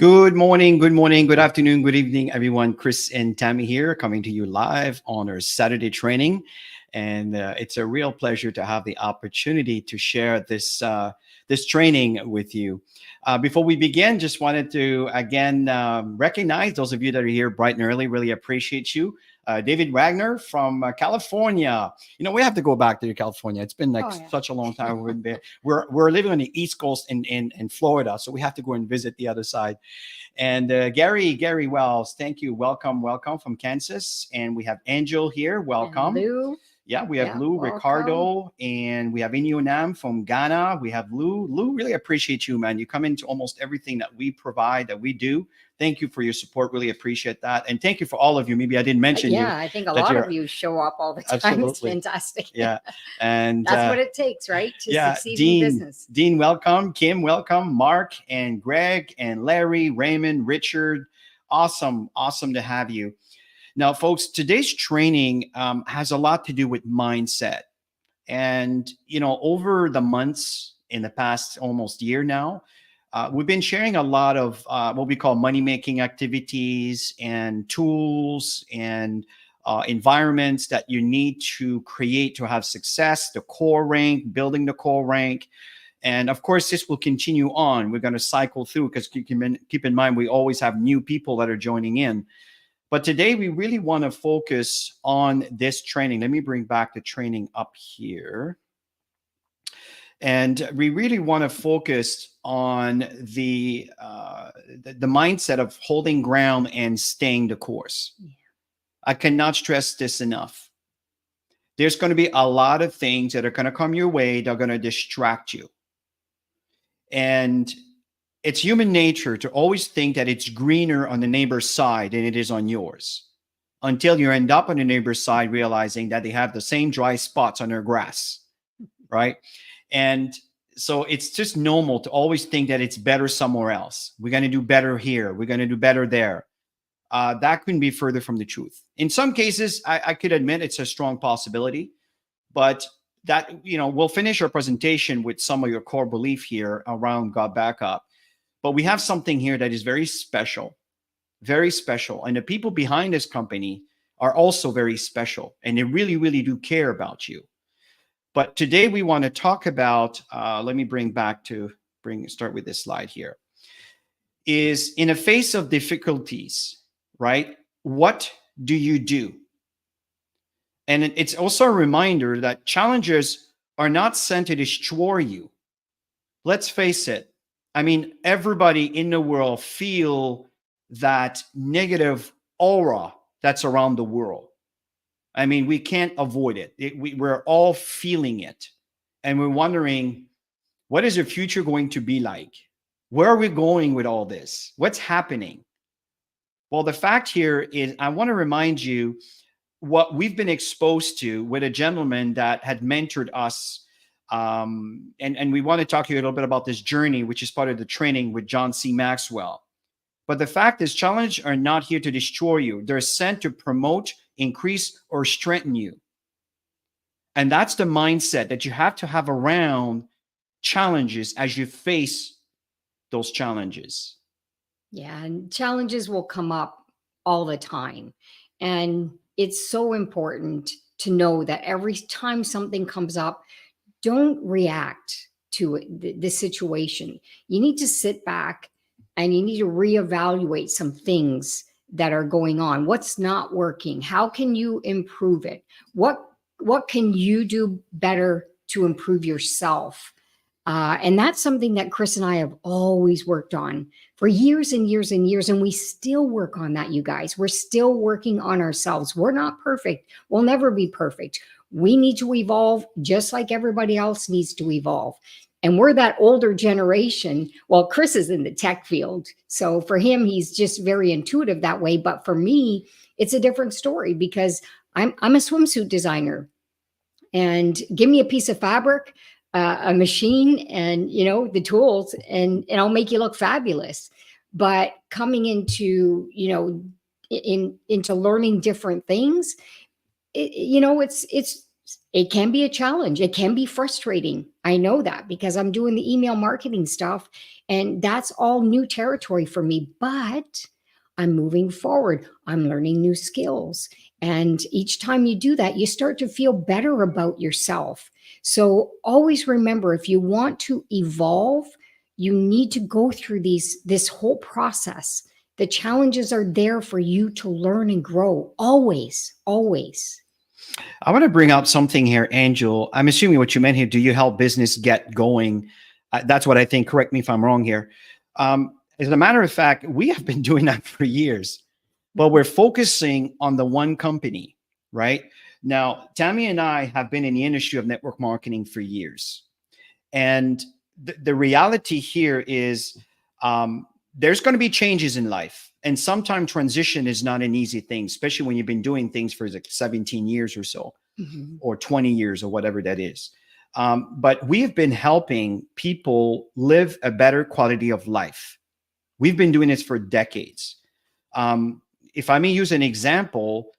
Good morning, good afternoon, good evening, everyone. Chris and Tammy here, coming to you live on our Saturday training, and it's a real pleasure to have the opportunity to share this training with you. Before we begin, just wanted to again recognize those of you that are here bright and early. Really appreciate you. David Wagner from California. You know, we have to go back to California. It's been like Oh, yeah. such a long time. We're living on the East Coast in Florida, so we have to go and visit the other side. And Gary Wells, thank you. Welcome from Kansas. And we have Angel here. And Welcome. Lou, Yeah, we have yeah, Lou, welcome. Ricardo, and we have Inyonam from Ghana. We have Lou. Lou, really appreciate you, man. You come into almost everything that we provide, that we do. Thank you for your support. Really appreciate that. And thank you for all of you. Maybe I didn't mention you. Yeah, I think a that lot you're- of you show up all the time. It's Absolutely. fantastic. Yeah. And That's what it takes, right? To yeah, succeed in Dean, business. Dean, welcome. Kim, welcome. Mark and Greg and Larry, Raymond, Richard. Awesome to have you. Now, folks, today's training has a lot to do with mindset. And, you know, over the months in the past almost year now, we've been sharing a lot of what we call money-making activities and tools and environments that you need to create to have success, the core rank, building the core rank. And of course, this will continue on. We're going to cycle through because keep in mind, we always have new people that are joining in. But today we really want to focus on this training. Let me bring back the training up here. And we really want to focus on the mindset of holding ground and staying the course. Yeah. I cannot stress this enough. There's going to be a lot of things that are going to come your way that are going to distract you. And it's human nature to always think that it's greener on the neighbor's side than it is on yours, until you end up on the neighbor's side realizing that they have the same dry spots on their grass, right? And so it's just normal to always think that it's better somewhere else. We're going to do better here. We're going to do better there. That couldn't be further from the truth. In some cases, I could admit it's a strong possibility, but that, you know, we'll finish our presentation with some of your core belief here around GotBackup. But we have something here that is very special, very special. And the people behind this company are also very special, and they really, really do care about you. But today we want to talk about, let me start with this slide here, is in the face of difficulties, right? What do you do? And it's also a reminder that challenges are not sent to destroy you. Let's face it. I mean, everybody in the world feel that negative aura that's around the world. I mean, we can't avoid it. We're all feeling it. And we're wondering, what is the future going to be like? Where are we going with all this? What's happening? Well, the fact here is I want to remind you what we've been exposed to with a gentleman that had mentored us. And we want to talk to you a little bit about this journey, which is part of the training with John C. Maxwell. But the fact is, challenges are not here to destroy you. They're sent to promote, increase, or strengthen you. And that's the mindset that you have to have around challenges as you face those challenges. Yeah, and challenges will come up all the time. And it's so important to know that every time something comes up, don't react to the situation. You need to sit back and you need to reevaluate some things that are going on. What's not working? How can you improve it? What can you do better to improve yourself? And that's something that Chris and I have always worked on for years and years and years. And we still work on that, you guys. We're still working on ourselves. We're not perfect. We'll never be perfect. We need to evolve just like everybody else needs to evolve. And we're that older generation. Well, Chris is in the tech field. So for him, he's just very intuitive that way. But for me, it's a different story because I'm a swimsuit designer. And give me a piece of fabric, a machine, and the tools, and I'll make you look fabulous. But coming into into learning different things, it's it can be a challenge. It can be frustrating. I know that because I'm doing the email marketing stuff and that's all new territory for me. But I'm moving forward. I'm learning new skills. And each time you do that, you start to feel better about yourself. So always remember, if you want to evolve, you need to go through this whole process. The challenges are there for you to learn and grow. Always, always. I want to bring up something here, Angel. I'm assuming what you meant here. Do you help business get going? That's what I think. Correct me if I'm wrong here. As a matter of fact, we have been doing that for years, but we're focusing on the one company, right? Now, Tammy and I have been in the industry of network marketing for years. And the reality here is there's going to be changes in life. And sometimes transition is not an easy thing, especially when you've been doing things for like 17 years or so, or 20 years or whatever that is. But we have been helping people live a better quality of life. We've been doing this for decades. If I may use an example,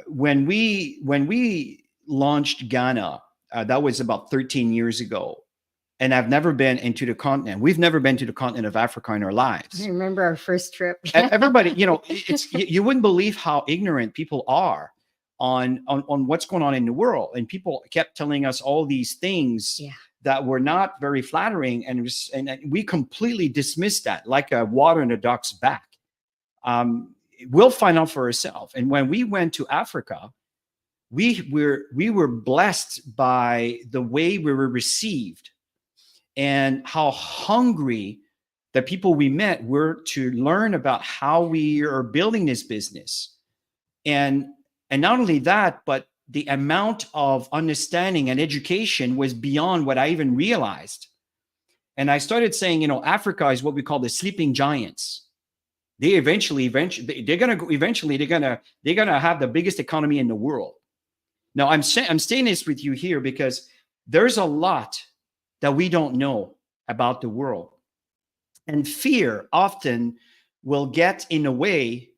when we launched Ghana, that was about 13 years ago. And I've never been into the continent. We've never been to the continent of Africa in our lives. I remember our first trip. Everybody, you wouldn't believe how ignorant people are on what's going on in the world. And people kept telling us all these things that were not very flattering. And we completely dismissed that like a water in a duck's back. We'll find out for ourselves. And when we went to Africa, we were blessed by the way we were received and how hungry the people we met were to learn about how we are building this business. And not only that, but the amount of understanding and education was beyond what I even realized. And I started saying, Africa is what we call the sleeping giants. They're gonna have the biggest economy in the world. Now I'm saying this with you here because there's a lot that we don't know about the world. And fear often will get in the way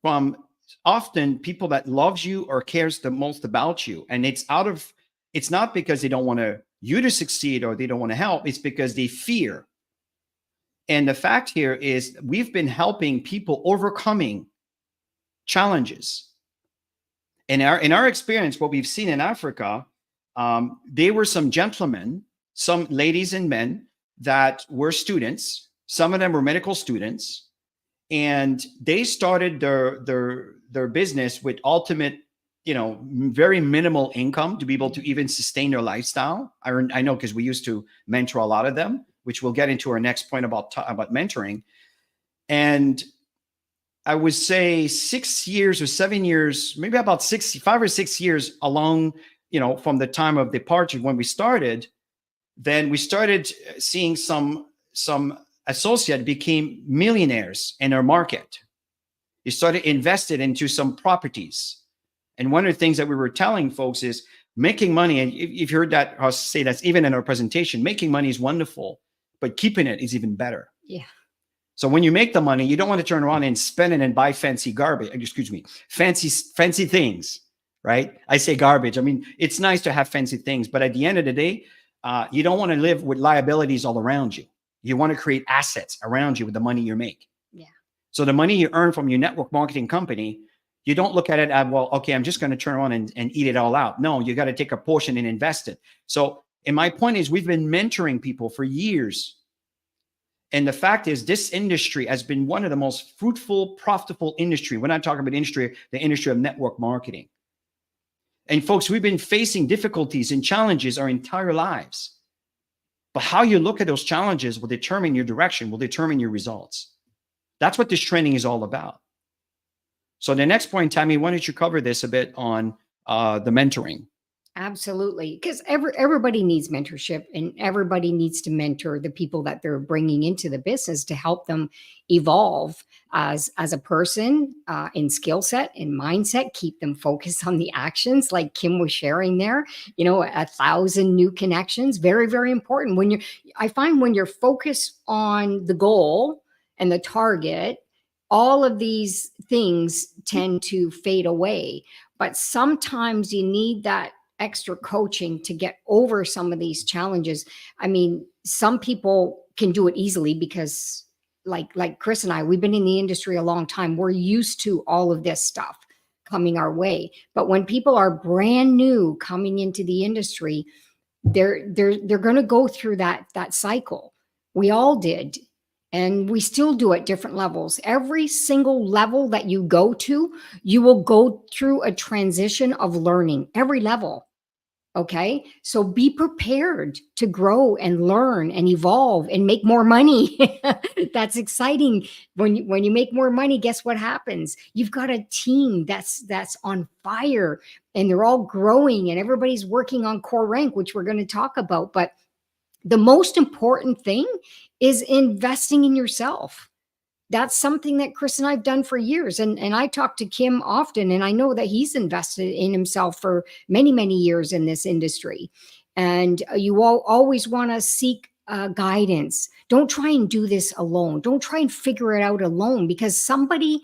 from often people that loves you or cares the most about you. And it's not because they don't want you to succeed or they don't want to help. It's because they fear. And the fact here is we've been helping people overcoming challenges. In our experience, what we've seen in Africa, there were some gentlemen, some ladies and men that were students. Some of them were medical students, and they started their business with ultimate, very minimal income to be able to even sustain their lifestyle. I know because we used to mentor a lot of them, which we'll get into our next point about mentoring. And I would say 6 years or 7 years, maybe about 5 or 6 years along, from the time of departure when we started. Then we started seeing some associate became millionaires in our market. They started invested into some properties. And one of the things that we were telling folks is making money. And if you heard that, I'll say that's even in our presentation, making money is wonderful, but keeping it is even better. Yeah. So when you make the money, you don't want to turn around and spend it and buy fancy things, right? I say garbage. I mean, it's nice to have fancy things, but at the end of the day, you don't want to live with liabilities all around you. You want to create assets around you with the money you make. Yeah. So the money you earn from your network marketing company, you don't look at it as, well, okay, I'm just going to turn around and eat it all out. No, you got to take a portion and invest it. So, and my point is, we've been mentoring people for years. And the fact is, this industry has been one of the most fruitful, profitable industry. We're not talking about the industry of network marketing. And folks, we've been facing difficulties and challenges our entire lives. But how you look at those challenges will determine your direction, will determine your results. That's what this training is all about. So the next point, Tammy, why don't you cover this a bit on the mentoring? Absolutely. Because everybody needs mentorship and everybody needs to mentor the people that they're bringing into the business to help them evolve as a person in skill set and mindset, keep them focused on the actions like Kim was sharing there, 1,000 new connections, very, very important. I find when you're focused on the goal and the target, all of these things tend to fade away. But sometimes you need that extra coaching to get over some of these challenges. I mean, some people can do it easily because like Chris and I, we've been in the industry a long time. We're used to all of this stuff coming our way. But when people are brand new coming into the industry, they're going to go through that cycle. We all did, and we still do at different levels. Every single level that you go to, you will go through a transition of learning, every level. Okay, so be prepared to grow and learn and evolve and make more money. That's exciting. When you make more money, guess what happens? You've got a team that's on fire, and they're all growing, and everybody's working on core rank, which we're going to talk about. But the most important thing is investing in yourself. That's something that Chris and I've done for years. And I talk to Kim often, and I know that he's invested in himself for many, many years in this industry. And you all always want to seek guidance. Don't try and do this alone. Don't try and figure it out alone, because somebody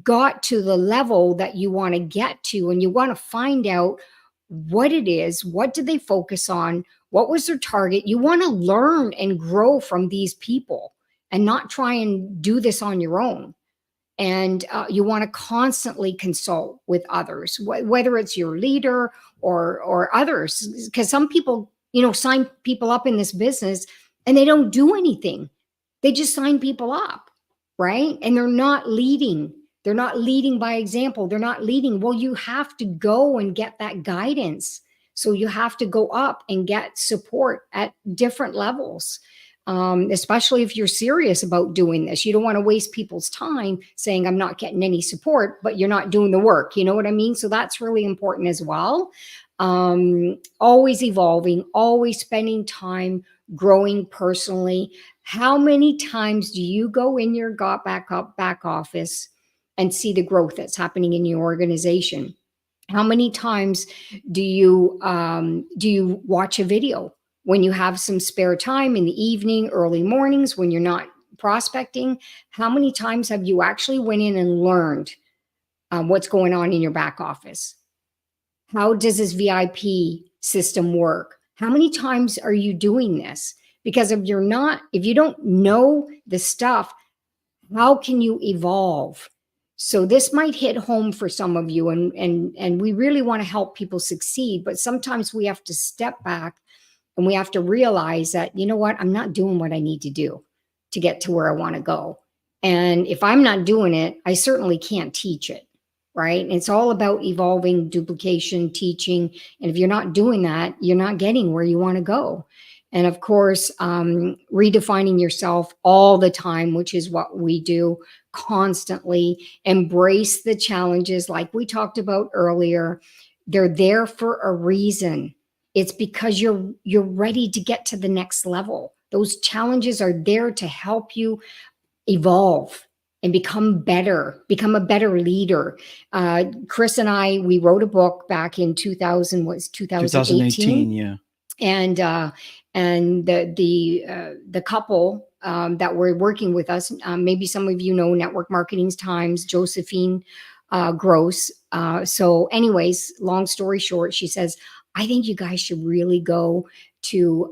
got to the level that you want to get to, and you want to find out what it is. What did they focus on? What was their target? You want to learn and grow from these people, and not try and do this on your own. And you want to constantly consult with others, whether it's your leader or others, because some people, sign people up in this business and they don't do anything. They just sign people up, right? And they're not leading. They're not leading by example. They're not leading. Well, you have to go and get that guidance. So you have to go up and get support at different levels. Especially if you're serious about doing this. You don't want to waste people's time saying, I'm not getting any support, but you're not doing the work. You know what I mean? So that's really important as well. Always evolving, always spending time growing personally. How many times do you go in your GotBackup back office and see the growth that's happening in your organization? How many times do you watch a video when you have some spare time in the evening, early mornings, when you're not prospecting? How many times have you actually went in and learned what's going on in your back office? How does this VIP system work? How many times are you doing this? Because if you don't know the stuff, how can you evolve? So this might hit home for some of you, and we really want to help people succeed, but sometimes we have to step back and we have to realize that, you know what, I'm not doing what I need to do to get to where I want to go. And if I'm not doing it, I certainly can't teach it, right? And it's all about evolving, duplication, teaching. And if you're not doing that, you're not getting where you want to go. And of course, redefining yourself all the time, which is what we do constantly. Embrace the challenges like we talked about earlier. They're there for a reason. It's because you're ready to get to the next level. Those challenges are there to help you evolve and become better, become a better leader. Chris and I, we wrote a book back in 2018, yeah. And the couple that were working with us, maybe some of you know Network Marketing's Times, Josephine Gross. So anyways, long story short, she says, I think you guys should really go to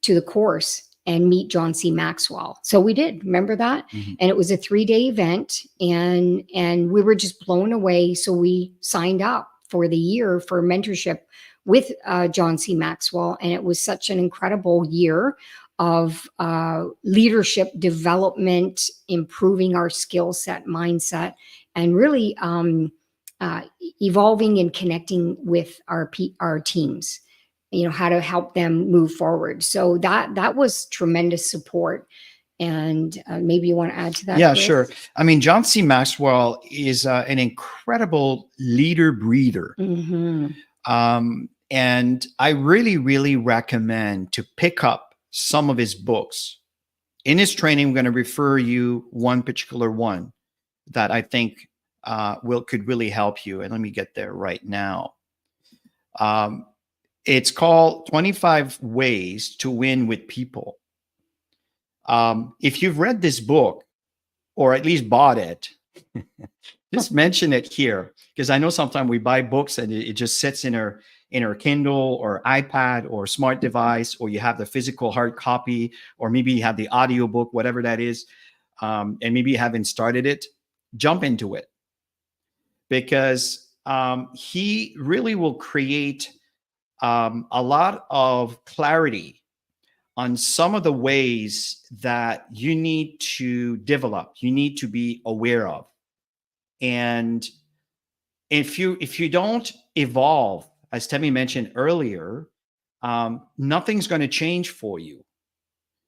the course and meet John C. Maxwell. So we did, remember that? Mm-hmm. And it was a 3-day event, and we were just blown away. So we signed up for the year for mentorship with John C. Maxwell. And it was such an incredible year of leadership development, improving our skill set, mindset, and really evolving and connecting with our teams, how to help them move forward. So that was tremendous support. And maybe you want to add to that? Yeah, Chris? sure. I mean, John C. Maxwell is an incredible leader breather. Mm-hmm. And I really, really recommend to pick up some of his books. In his training, I'm going to refer you one particular one that I think could really help you. And let me get there right now. It's called 25 Ways to Win with People. If you've read this book, or at least bought it, just mention it here, because I know sometimes we buy books and it just sits in our in our Kindle or iPad or smart device, or you have the physical hard copy, or maybe you have the audio book, whatever that is, and maybe you haven't started it, jump into it, because he really will create a lot of clarity on some of the ways that you need to develop, you need to be aware of. And if you don't evolve, as Temi mentioned earlier, nothing's going to change for you.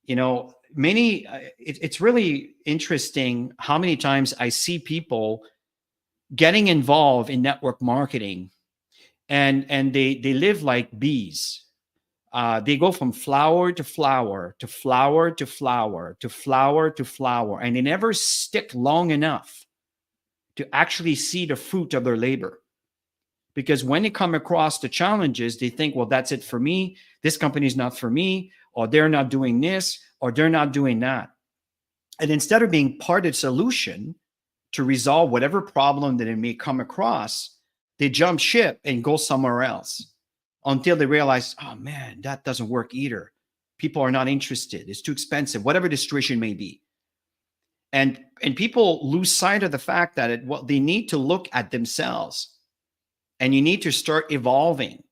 You know, it's really interesting how many times I see people getting involved in network marketing, and they live like bees. They go from flower to flower to flower to flower to flower to flower, and they never stick long enough to actually see the fruit of their labor. Because when they come across the challenges, they think, well, that's it for me. This company's not for me, or they're not doing this, or they're not doing that. And instead of being part of the solution to resolve whatever problem that it may come across, they jump ship and go somewhere else until they realize, oh man, that doesn't work either. People are not interested. It's too expensive, whatever the situation may be. And people lose sight of the fact that they need to look at themselves, and you need to start evolving.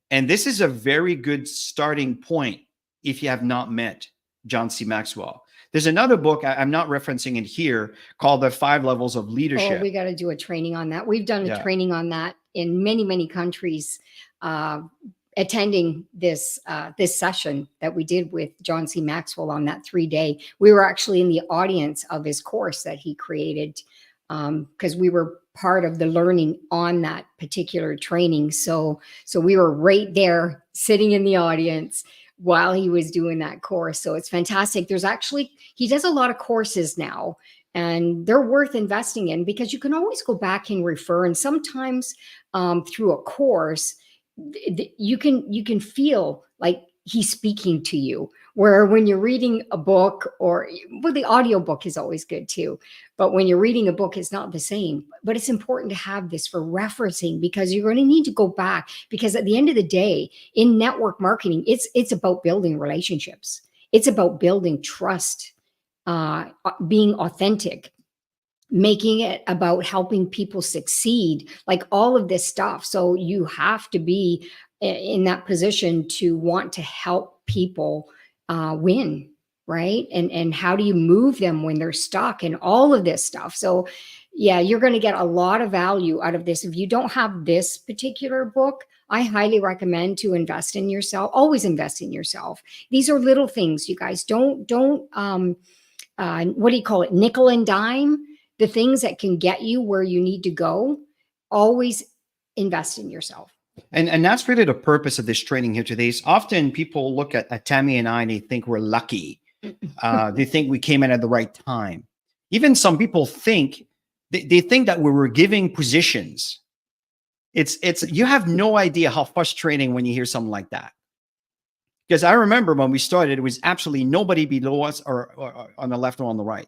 And this is a very good starting point if you have not met John C. Maxwell. There's another book, I'm not referencing it here, called The 5 Levels of Leadership. Oh, we got to do a training on that. We've done a training on that in many, many countries, attending this session that we did with John C. Maxwell on that 3-day. We were actually in the audience of his course that he created, because we were part of the learning on that particular training. So we were right there sitting in the audience while he was doing that course. So it's fantastic. He does a lot of courses now, and they're worth investing in, because you can always go back and refer. And sometimes through a course, you can feel like he's speaking to you, where when you're reading a book, the audio book is always good too, but when you're reading a book, it's not the same. But it's important to have this for referencing, because you're going to need to go back, because at the end of the day, in network marketing, it's about building relationships. It's about building trust, being authentic, making it about helping people succeed, like all of this stuff. So you have to be in that position to want to help people win, right? And how do you move them when they're stuck, and all of this stuff. So yeah, you're going to get a lot of value out of this. If you don't have this particular book, I highly recommend to invest in yourself. Always invest in yourself. These are little things, you guys. Don't what do you call it? Nickel and dime. The things that can get you where you need to go. Always invest in yourself. And that's really the purpose of this training here today. Is often people look at Tammy and I, and they think we're lucky. They think we came in at the right time. Even some people think they think that we were giving positions. It's you have no idea how frustrating when you hear something like that. Because I remember when we started, it was absolutely nobody below us or on the left or on the right.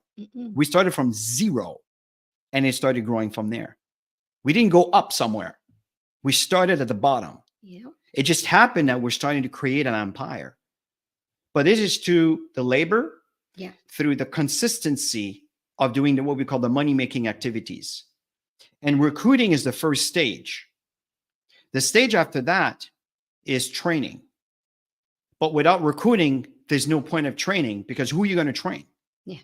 We started from 0, and it started growing from there. We didn't go up somewhere. We started at the bottom. Yeah. It just happened that we're starting to create an empire. But this is through the labor, through the consistency of doing what we call the money-making activities. And recruiting is the first stage. The stage after that is training. But without recruiting, there's no point of training, because who are you going to train? Yeah.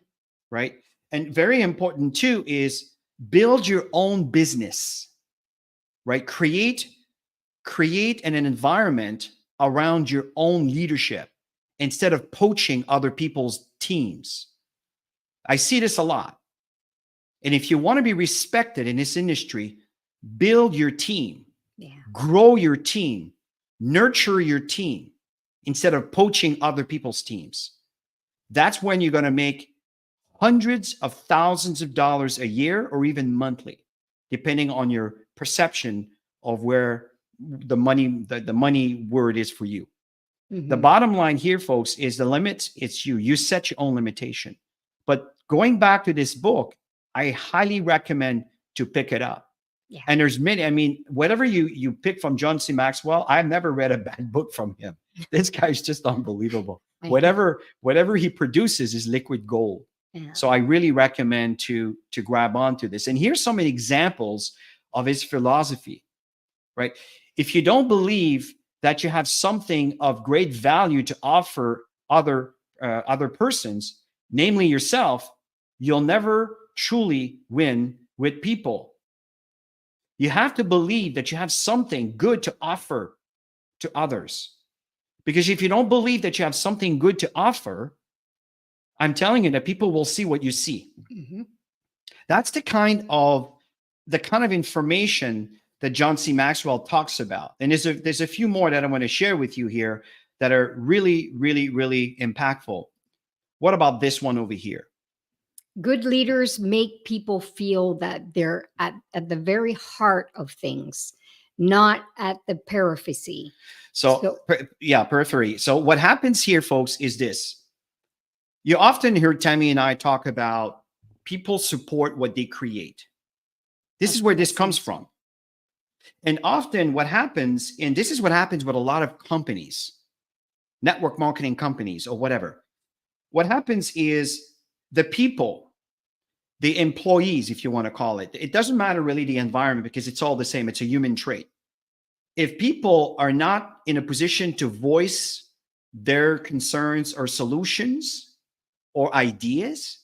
Right? And very important too is build your own business. Right? Create an environment around your own leadership instead of poaching other people's teams. I see this a lot. And if you want to be respected in this industry, build your team, grow your team, nurture your team instead of poaching other people's teams. That's when you're going to make hundreds of thousands of dollars a year, or even monthly, depending on your perception of where the money word is for you. The bottom line here, folks, is the limit. It's you. You set your own limitation. But going back to this book, I highly recommend to pick it up. Yeah. And there's many, I mean, whatever you pick from John C. Maxwell, I've never read a bad book from him. This guy's just unbelievable. I- Whatever he produces is liquid gold. yeah. So I really recommend to grab onto this. And here's some examples of his philosophy, right? If you don't believe that you have something of great value to offer other persons, namely yourself, you'll never truly win with people. You have to believe that you have something good to offer to others. Because if you don't believe that you have something good to offer, I'm telling you that people will see what you see. Mhm. That's the kind of information that John C. Maxwell talks about. And there's a few more that I want to share with you here that are really, really, really impactful. What about this one over here? Good leaders make people feel that they're at the very heart of things, not at the periphery. So, periphery. So what happens here, folks, is this. You often hear Tammy and I talk about people support what they create. This is where this comes from. And often what happens, and this is what happens with a lot of companies, network marketing companies or whatever. What happens is the people, the employees, if you want to call it, it doesn't matter really the environment because it's all the same. It's a human trait. If people are not in a position to voice their concerns or solutions or ideas,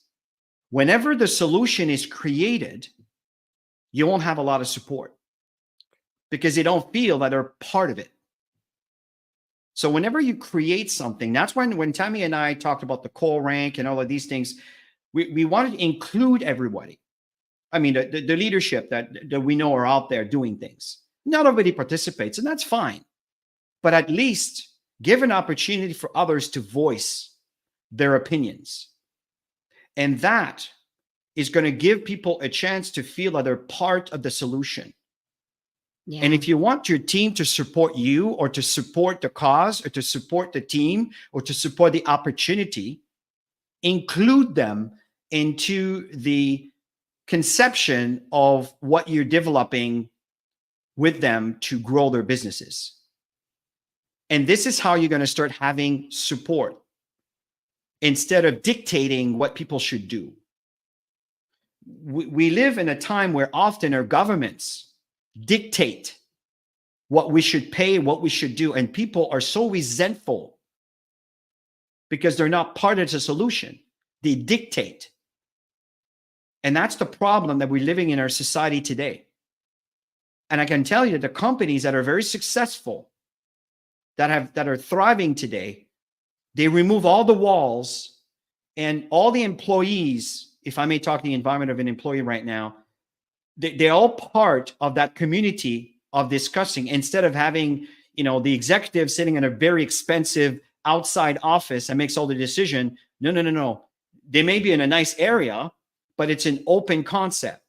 whenever the solution is created, you won't have a lot of support because they don't feel that they're part of it. So whenever you create something, that's when Tammy and I talked about the core rank and all of these things, we wanted to include everybody. I mean, the leadership that we know are out there doing things. Not everybody participates, and that's fine. But at least give an opportunity for others to voice their opinions. And that is going to give people a chance to feel that they're part of the solution. Yeah. And if you want your team to support you or to support the cause or to support the team or to support the opportunity, include them into the conception of what you're developing with them to grow their businesses. And this is how you're going to start having support instead of dictating what people should do. We live in a time where often our governments dictate what we should pay, what we should do. And people are so resentful because they're not part of the solution. They dictate. And that's the problem that we're living in our society today. And I can tell you that the companies that are very successful, that are thriving today, they remove all the walls and all the employees, if I may talk the environment of an employee right now, they're all part of that community of discussing instead of having, the executive sitting in a very expensive outside office that makes all the decision. No. They may be in a nice area, but it's an open concept.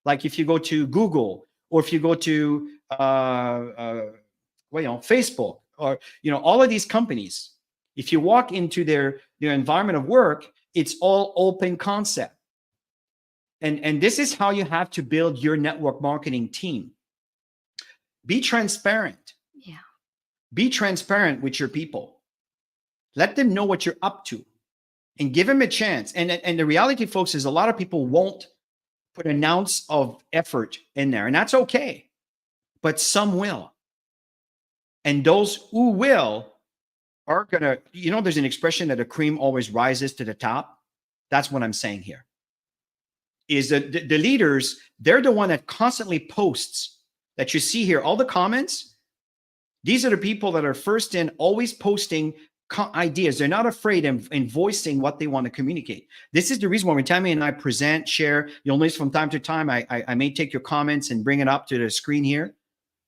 Like if you go to Google or if you go to Facebook or all of these companies, if you walk into their environment of work, it's all open concept. And this is how you have to build your network marketing team. Be transparent. Yeah. Be transparent with your people. Let them know what you're up to and give them a chance. And the reality, folks, is a lot of people won't put an ounce of effort in there, and that's okay. But some will. And those who will are going to, there's an expression that the cream always rises to the top. That's what I'm saying here. Is that the leaders, they're the one that constantly posts that you see here. All the comments, these are the people that are first in, always posting ideas. They're not afraid in voicing what they want to communicate. This is the reason why when Tammy and I present, share, you'll notice from time to time, I may take your comments and bring it up to the screen here,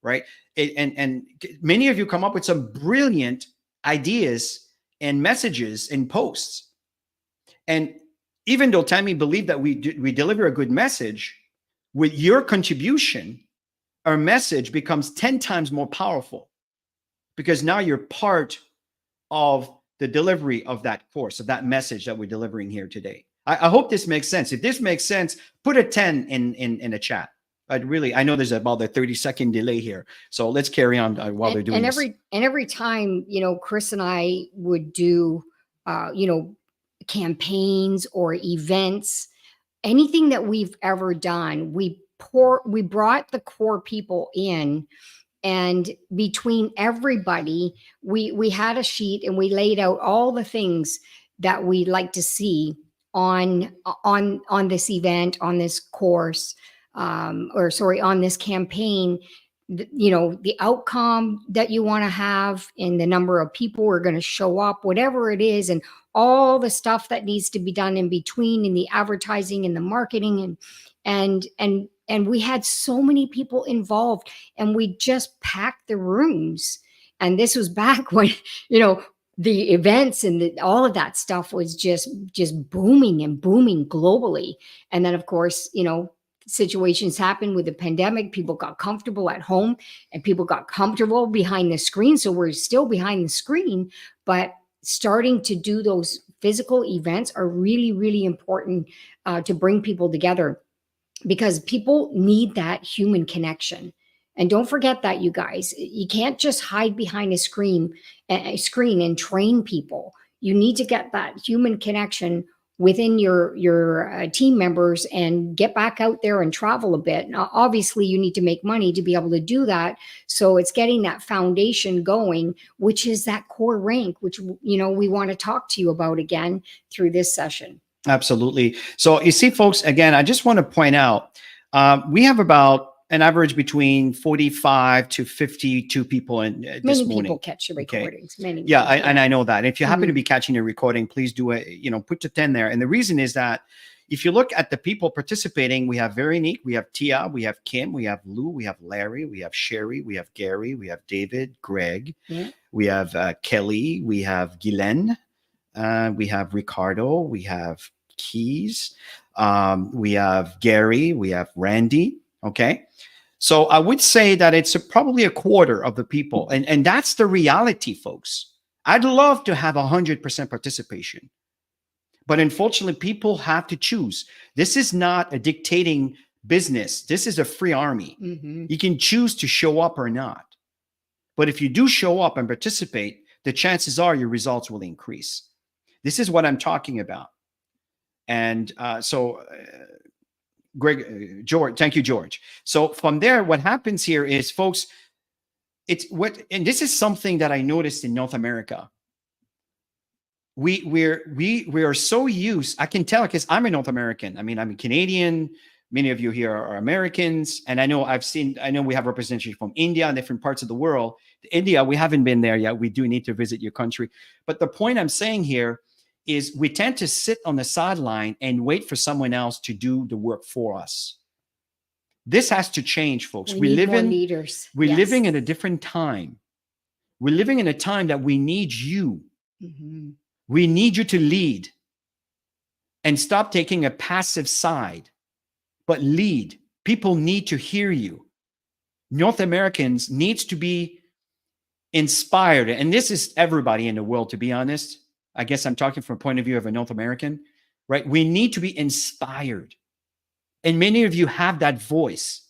right? And many of you come up with some brilliant ideas and messages and posts. And even though Tammy believed that we deliver a good message, with your contribution, our message becomes 10 times more powerful because now you're part of the delivery of that course, of that message that we're delivering here today. I hope this makes sense. If this makes sense, put a 10 in the chat. But really, I know there's about a 30-second delay here. So let's carry on while they're doing this. Every time, Chris and I would do, campaigns or events, anything that we've ever done, we brought the core people in, and between everybody, we had a sheet and we laid out all the things that we'd like to see on this event, on this course, or sorry, on this campaign. The outcome that you want to have, and the number of people who are going to show up, whatever it is, and all the stuff that needs to be done in between, in the advertising and the marketing, and we had so many people involved, and we just packed the rooms. And this was back when the events and all of that stuff was just booming and booming globally. And then, of course, situations happened with the pandemic. People got comfortable at home, and people got comfortable behind the screen. So we're still behind the screen, but starting to do those physical events are really, really important to bring people together, because people need that human connection. And don't forget that, you guys, you can't just hide behind a screen and train people. You need to get that human connection within your team members, and get back out there and travel a bit. Now, obviously, you need to make money to be able to do that. So it's getting that foundation going, which is that core rank, which, we want to talk to you about again through this session. Absolutely. So you see, folks, again, I just want to point out, we have about an average between 45 to 52 people in this Many morning. people catch the recordings. Okay. Many. Yeah, and I know that. If you happen to Mhm. be catching a recording, please do it. Put your 10 there. And the reason is that if you look at the people participating, we have Veronique, we have Tia, we have Kim, we have Lou, we have Larry, we have Sherry, we have Gary, we have David, Greg, Yeah. we have Kelly, we have Guylaine, we have Ricardo, we have Keys, we have Gary, we have Randy. Okay. So I would say that it's probably a quarter of the people. And that's the reality, folks. I'd love to have 100% participation. But unfortunately, people have to choose. This is not a dictating business. This is a free army. Mm-hmm. You can choose to show up or not. But if you do show up and participate, the chances are your results will increase. This is what I'm talking about. And Greg, George, thank you, George. So from there, what happens here is, folks, and this is something that I noticed in North America. We are so used. I can tell, because I'm a North American. I mean, I'm a Canadian. Many of you here are Americans, and I know we have representation from India and different parts of the world. India, we haven't been there yet. We do need to visit your country. But the point I'm saying here is, we tend to sit on the sideline and wait for someone else to do the work for us. This has to change, folks. We need more leaders. We're living in a different time. We're living in a time that we need you. Mm-hmm. We need you to lead, and stop taking a passive side, but lead. People need to hear you. North Americans needs to be inspired. And this is everybody in the world, to be honest. I guess I'm talking from a point of view of a North American, right? We need to be inspired. And many of you have that voice,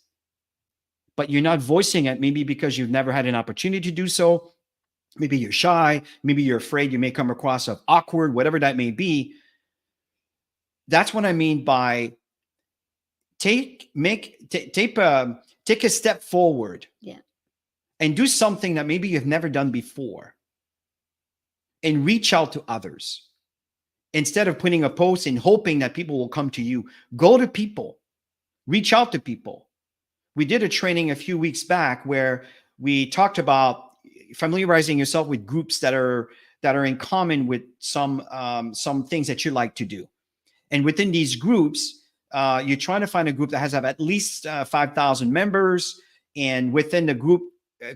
but you're not voicing it, maybe because you've never had an opportunity to do so. Maybe you're shy. Maybe you're afraid you may come across as awkward, whatever that may be. That's what I mean by take a step forward. Yeah. And do something that maybe you've never done before, and reach out to others. Instead of putting a post and hoping that people will come to you, go to people, reach out to people. We did a training a few weeks back where we talked about familiarizing yourself with groups that are in common with some things that you like to do. And within these groups, you're trying to find a group that has at least 5,000 members. And within the group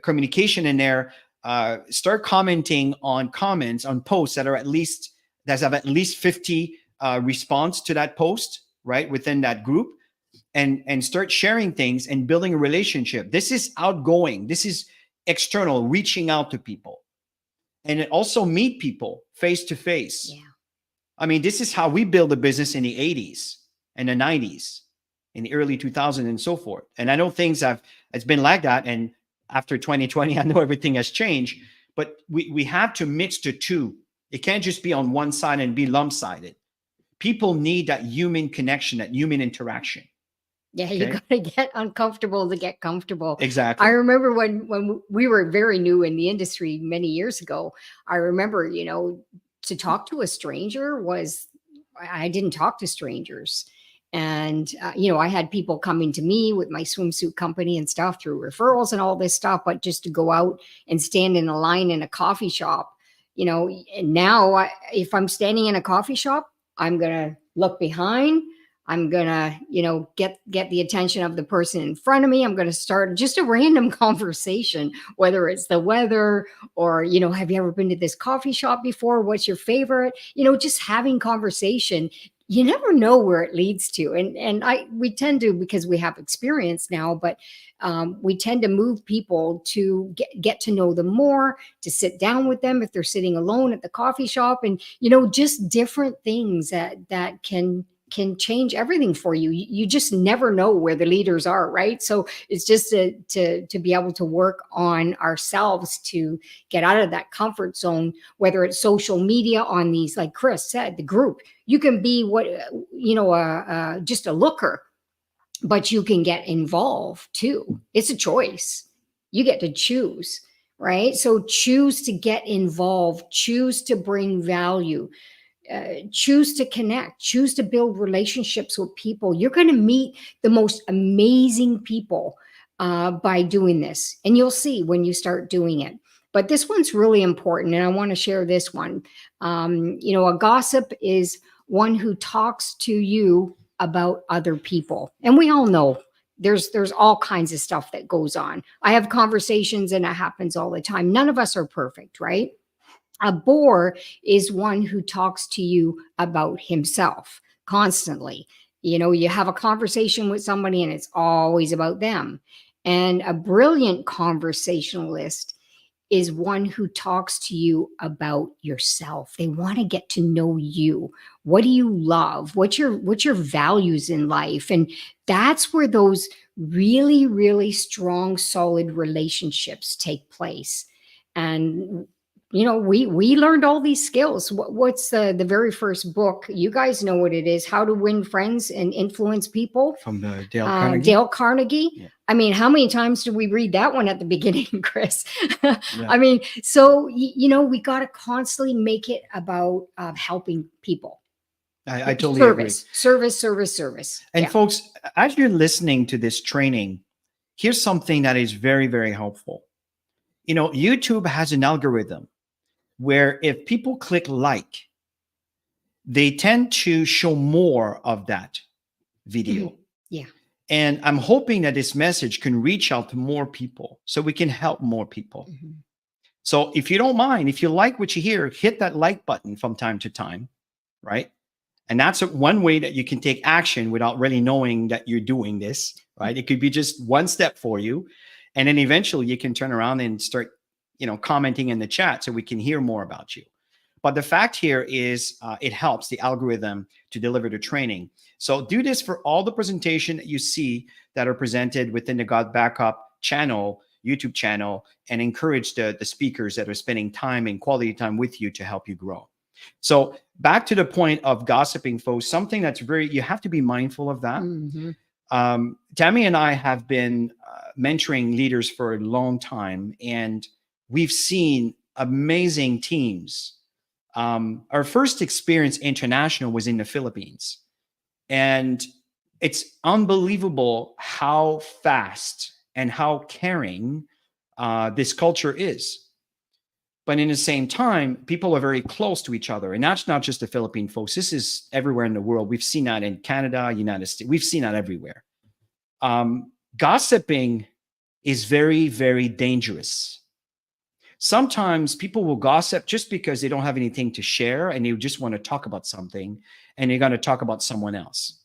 communication in there, start commenting on comments on posts that have at least 50 response to that post, right, within that group, and start sharing things and building a relationship. This is outgoing. This is external, reaching out to people. And also meet people face to face. Yeah. I mean, this is how we build a business in the 80s and the 90s. in the early 2000s and so forth. And I know it's been like that. And after 2020, I know everything has changed, but we have to mix the two. It can't just be on one side and be lump-sided. People need that human connection, that human interaction. Yeah, you Okay. got to get uncomfortable to get comfortable. Exactly. I remember when we were very new in the industry many years ago, I remember, to talk to a stranger was, I didn't talk to strangers. And, I had people coming to me with my swimsuit company and stuff through referrals and all this stuff, but just to go out and stand in a line in a coffee shop, and now if I'm standing in a coffee shop, I'm going to look behind. I'm going to, get the attention of the person in front of me. I'm going to start just a random conversation, whether it's the weather or, have you ever been to this coffee shop before? What's your favorite? Just having conversation. You never know where it leads to. And we tend to, because we have experience now, but we tend to move people to get to know them more, to sit down with them if they're sitting alone at the coffee shop, and, just different things that can change everything for you. You just never know where the leaders are, right? So it's just to be able to work on ourselves to get out of that comfort zone, whether it's social media on these, like Chris said, the group. You can be just a looker, but you can get involved too. It's a choice. You get to choose, right? So choose to get involved, choose to bring value. Choose to connect, choose to build relationships with people. You're going to meet the most amazing people by doing this. And you'll see when you start doing it. But this one's really important. And I want to share this one. A gossip is one who talks to you about other people. And we all know there's all kinds of stuff that goes on. I have conversations and it happens all the time. None of us are perfect, right? A bore is one who talks to you about himself constantly. You have a conversation with somebody and it's always about them. And a brilliant conversationalist is one who talks to you about yourself. They want to get to know you. What do you love? What's your values in life? And that's where those really, really strong, solid relationships take place. And we learned all these skills. What's the very first book? You guys know what it is, How to Win Friends and Influence People. From Dale Carnegie. Dale Carnegie. Yeah. I mean, how many times did we read that one at the beginning, Chris? Yeah. I mean, so, we got to constantly make it about helping people. I totally agree. Service. And Yeah. folks, as you're listening to this training, here's something that is very, very helpful. YouTube has an algorithm where if people click like, they tend to show more of that video. Mhm. Yeah. And I'm hoping that this message can reach out to more people so we can help more people. Mhm. So if you don't mind, if you like what you hear, hit that like button from time to time, right? And that's one way that you can take action without really knowing that you're doing this, right? It could be just one step for you. And then eventually you can turn around and start, commenting in the chat so we can hear more about you. But the fact here is it helps the algorithm to deliver the training. So do this for all the presentation that you see that are presented within the GotBackup channel, YouTube channel, and encourage the speakers that are spending time and quality time with you to help you grow. So back to the point of gossiping, folks, something that's you have to be mindful of that. Mm-hmm. Tammy and I have been mentoring leaders for a long time, and we've seen amazing teams. Our first experience international was in the Philippines, and it's unbelievable how fast and how caring this culture is. But in the same time, people are very close to each other. And that's not just the Philippine folks. This is everywhere in the world. We've seen that in Canada, United States. We've seen that everywhere. Gossiping is very, very dangerous. Sometimes people will gossip just because they don't have anything to share and they just want to talk about something and they're going to talk about someone else.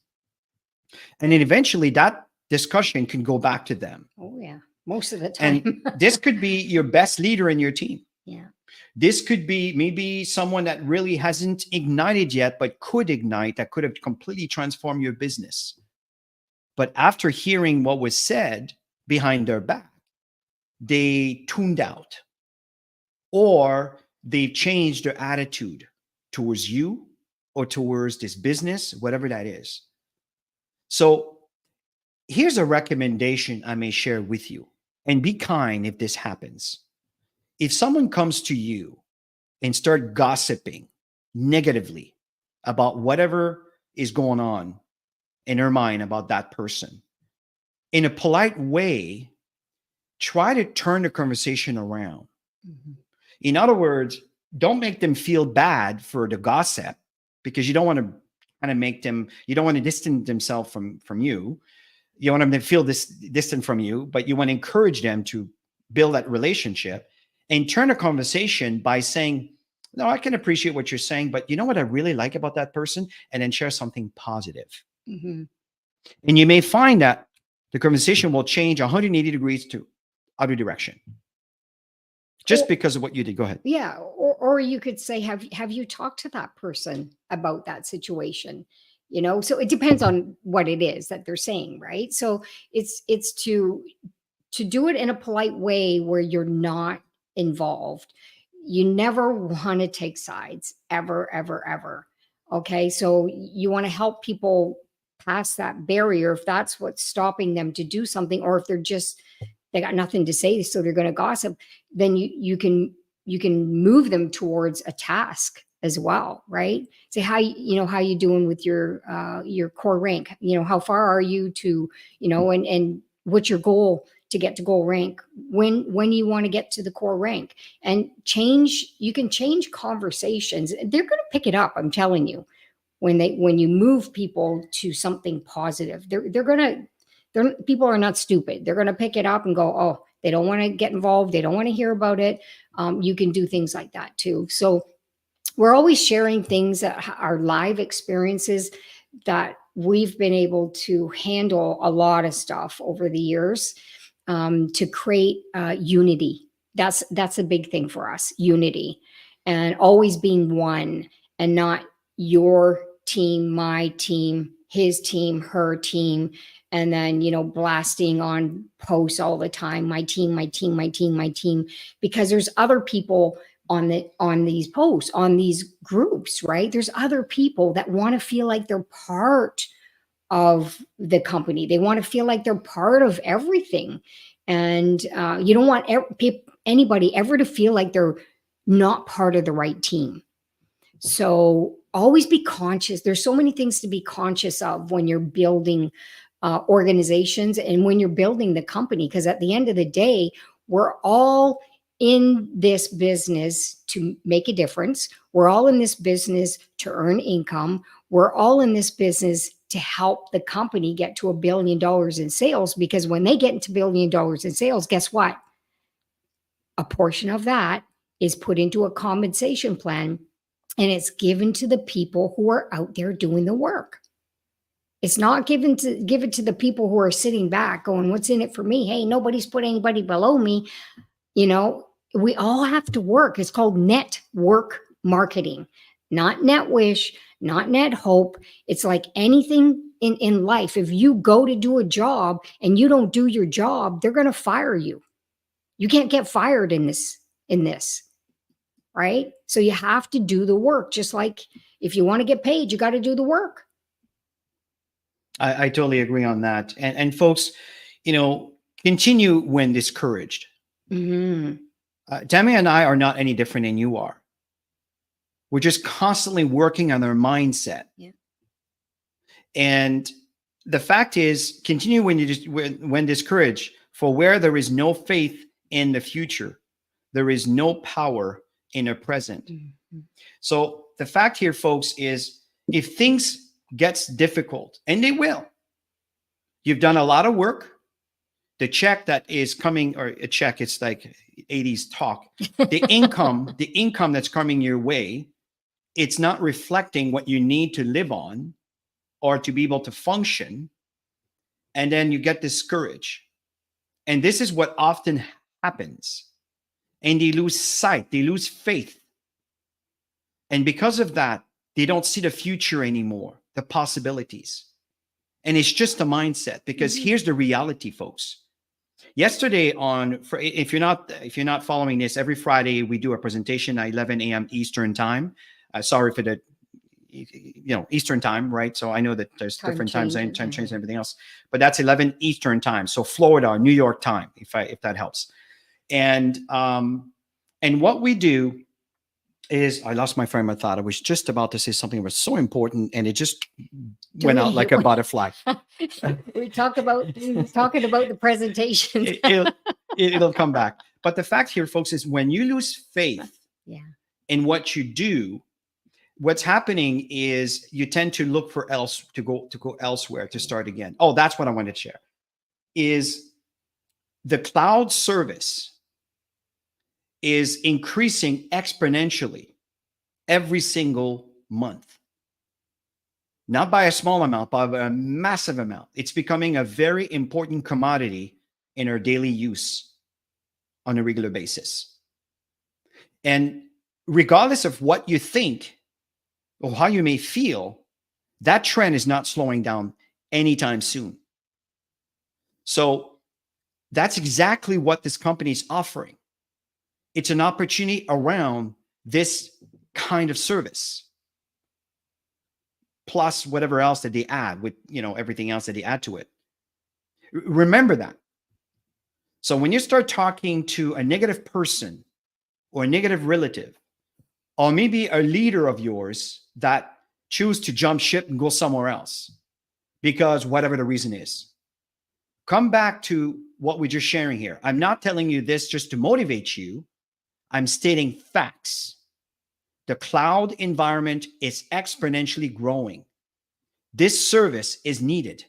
And then eventually that discussion can go back to them. Oh, yeah. Most of the time. And this could be your best leader in your team. Yeah. This could be maybe someone that really hasn't ignited yet, but could ignite, that could have completely transformed your business. But after hearing what was said behind their back, they tuned out, or they changed their attitude towards you or towards this business, whatever that is. So here's a recommendation I may share with you, and be kind if this happens. If someone comes to you and start gossiping negatively about whatever is going on in their mind about that person, in a polite way, try to turn the conversation around. Mhm. In other words, don't make them feel bad for the gossip, because you don't want to kind of make them, you don't want to distance themselves from you. You want them to feel this distant from you, but you want to encourage them to build that relationship, and turn a conversation by saying, no, I can appreciate what you're saying, but you know what I really like about that person? And then share something positive. Mhm. And you may find that the conversation will change 180 degrees to other direction, just Or, because of what you did. Go ahead. yeah, or you could say, have you talked to that person about that situation? You know, so it depends on what it is that they're saying, right? So it's to do it in a polite way where you're not involved. You never want to take sides, ever, ever, ever. Okay. So you want to help people pass that barrier if that's what's stopping them to do something, or if they're just, they got nothing to say, so they're going to gossip, then you can move them towards a task as well, right? Say, how you know, how you doing with your core rank? You know, how far are you to, you know, and what's your goal to get to goal rank? When you want to get to the core rank, and change, you can change conversations. They're going to pick it up, I'm telling you. When you move people to something positive, they're going to, people are not stupid. They're going to pick it up and go, oh, they don't want to get involved, they don't want to hear about it. You can do things like that too. So we're always sharing things that are live experiences, that we've been able to handle a lot of stuff over the years, to create unity. That's a big thing for us, unity, and always being one, and not your team, my team, his team, her team, and then, you know, blasting on posts all the time, my team, my team, my team, my team, because there's other people on these posts, on these groups, right? There's other people that want to feel like they're part of the company. They want to feel like they're part of everything. And you don't want anybody ever to feel like they're not part of the right team. So always be conscious. There's so many things to be conscious of when you're building organizations and when you're building the company, because at the end of the day, we're all in this business to make a difference. We're all in this business to earn income. We're all in this business to help the company get to $1 billion in sales, because when they get into $1 billion in sales, guess what? A portion of that is put into a compensation plan, and it's given to the people who are out there doing the work. It's not given to the people who are sitting back going, what's in it for me? Hey, nobody's put anybody below me. You know, we all have to work. It's called network marketing, not net wish, not net hope. It's like anything in life. If you go to do a job and you don't do your job, they're going to fire you. You can't get fired in this, right? So you have to do the work. Just like if you want to get paid, you got to do the work. I totally agree on that. And folks, you know, continue when discouraged. Mhm. Tammy and I are not any different than you are. We're just constantly working on our mindset. Yeah. And the fact is, continue when discouraged. For where there is no faith in the future, there is no power in the present. Mhm. So the fact here, folks, is if things gets difficult, and they will, you've done a lot of work. The check that is coming, or a check, it's like 80s talk. The income that's coming your way, it's not reflecting what you need to live on or to be able to function. And then you get discouraged. And this is what often happens. And they lose sight, they lose faith. And because of that, they don't see the future anymore, the possibilities. And it's just a mindset, because here's the reality, folks. Yesterday if you're not following this, every Friday we do a presentation at 11 a.m. Eastern time. Sorry for the Eastern time, right? So I know that there's different time change and everything else, but that's 11 Eastern time. So Florida, New York time, if that helps. And what we do is, I lost my frame of thought. I was just about to say something that was so important, and it just went out like a butterfly. We talking about the presentation. It'll come back. But the fact here, folks, is when you lose faith in what you do, what's happening is you tend to look for to go elsewhere to start again. Oh, that's what I wanted to share. Is the cloud service is increasing exponentially every single month. Not by a small amount, but by a massive amount. It's becoming a very important commodity in our daily use on a regular basis. And regardless of what you think or how you may feel, that trend is not slowing down anytime soon. So that's exactly what this company is offering. It's an opportunity around this kind of service, plus whatever else that they add with, everything else that they add to it. Remember that. So when you start talking to a negative person or a negative relative, or maybe a leader of yours that choose to jump ship and go somewhere else because whatever the reason is, come back to what we're just sharing here. I'm not telling you this just to motivate you. I'm stating facts. The cloud environment is exponentially growing. This service is needed.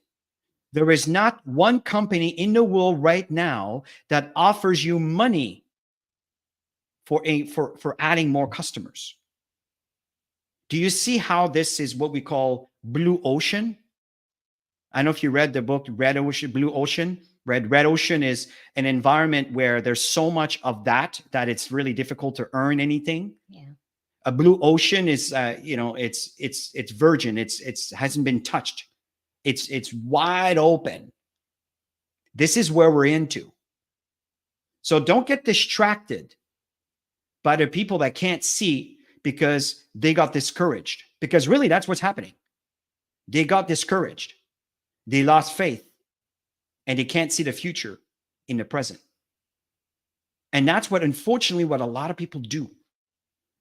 There is not one company in the world right now that offers you money for adding more customers. Do you see how this is what we call blue ocean? I don't know if you read the book Red Ocean, Blue Ocean. Red Ocean is an environment where there's so much of that it's really difficult to earn anything. Yeah. A blue ocean is, it's virgin. It's hasn't been touched. It's wide open. This is where we're into. So don't get distracted by the people that can't see because they got discouraged. Because really, that's what's happening. They got discouraged. They lost faith. And they can't see the future in the present. And that's what, unfortunately, what a lot of people do